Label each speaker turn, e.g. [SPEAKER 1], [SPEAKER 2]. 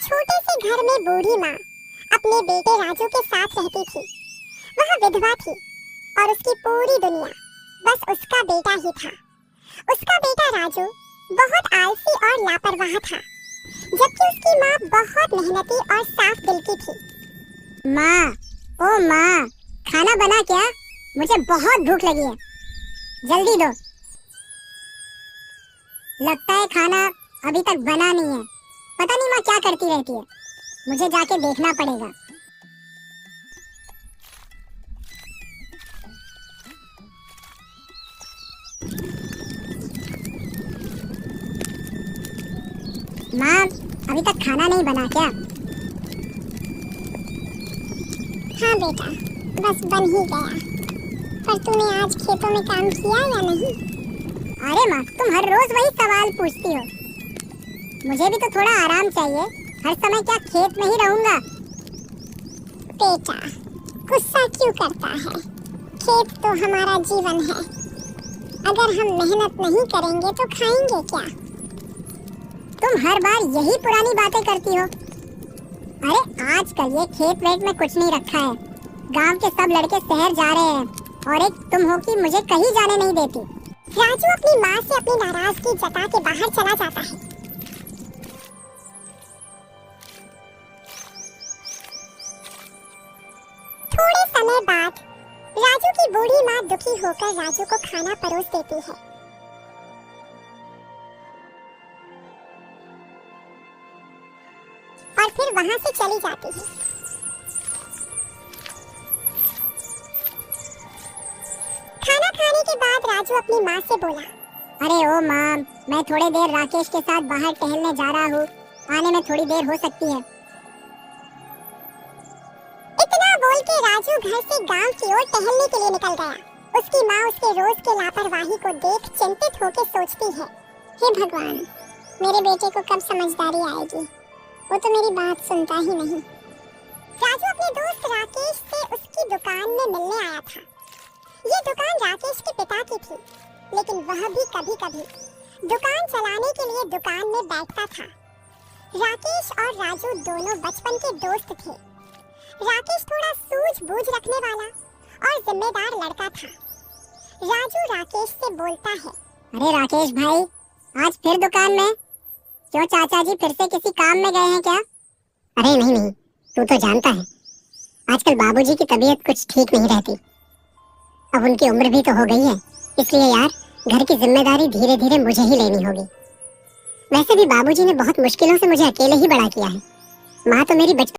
[SPEAKER 1] छोटे से घर में बूढ़ी माँ अपने बेटे राजू के साथ रहती थी। वह विधवा थी और उसकी पूरी दुनिया बस उसका बेटा ही था। उसका बेटा राजू बहुत आलसी और लापरवाह था, जबकि उसकी माँ बहुत मेहनती और साफ दिल की थी। माँ, ओ माँ, खाना बना क्या? मुझे बहुत भूख लगी है, जल्दी दो। लगता है खाना अभी तक बना नहीं है। पता नहीं माँ क्या करती रहती है, मुझे जाके देखना पड़ेगा। माँ, अभी तक खाना नहीं बना क्या? हाँ बेटा, बस बन ही गया। पर तूने आज खेतों में काम किया या नहीं? अरे माँ, तुम हर रोज वही सवाल पूछती हो। मुझे भी तो थोड़ा आराम चाहिए। हर समय क्या खेत में ही रहूंगा? बेटा, गुस्सा क्यों करता है? खेत तो हमारा जीवन है। अगर हम मेहनत नहीं करेंगे तो खाएंगे क्या? तुम हर बार यही पुरानी बातें करती हो। अरे आजकल ये खेत वेत में कुछ नहीं रखा है। गांव के सब लड़के शहर जा रहे हैं और एक तुम हो कि मुझे कहीं जाने नहीं देती। राजू अपनी माँ से अपनी नाराजगी जता के बाहर चला जाता है। थोड़े समय बाद राजू की बूढ़ी माँ दुखी होकर राजू को खाना परोस देती है। और फिर वहां से चली जाती है। खाना खाने के बाद राजू अपनी माँ से बोला, अरे ओ माँ, मैं थोड़ी देर राकेश के साथ बाहर टहलने जा रहा हूँ। आने में थोड़ी देर हो सकती है। इतना बोल के राजू घर से गांव की ओर टहलने के लिए निकल गया। उसकी माँ उसके रोज के लापरवाही को देख चिंतित होकर सोचती है, हे भगवान, मेरे बेटे को कब समझदारी आएगी? वो तो मेरी बात सुनता ही नहीं। राजू अपने दोस्त राकेश से उसकी दुकान में मिलने आया था। ये दुकान राकेश के पिता की थी, लेकिन वह भी कभी-कभी दुकान चलाने के लिए दुकान में बैठता था। राकेश और राजू दोनों बचपन के दोस्त थे। राकेश थोड़ा सूझबूझ रखने वाला और जिम्मेदार लड़का था। राजू राकेश से बोलता है, अरे राकेश भाई, आज फिर दुकान में? क्यों चाचा जी फिर से किसी काम में गए हैं क्या? अरे नहीं, तू तो जानता है आजकल बाबूजी की तबीयत कुछ ठीक नहीं रहती। अब उनकी उम्र भी तो हो गई है, इसलिए यार घर की जिम्मेदारी धीरे धीरे मुझे ही लेनी होगी। वैसे भी बाबूजी ने बहुत मुश्किलों से मुझे अकेले ही बड़ा किया है। माँ तो मेरी बचपन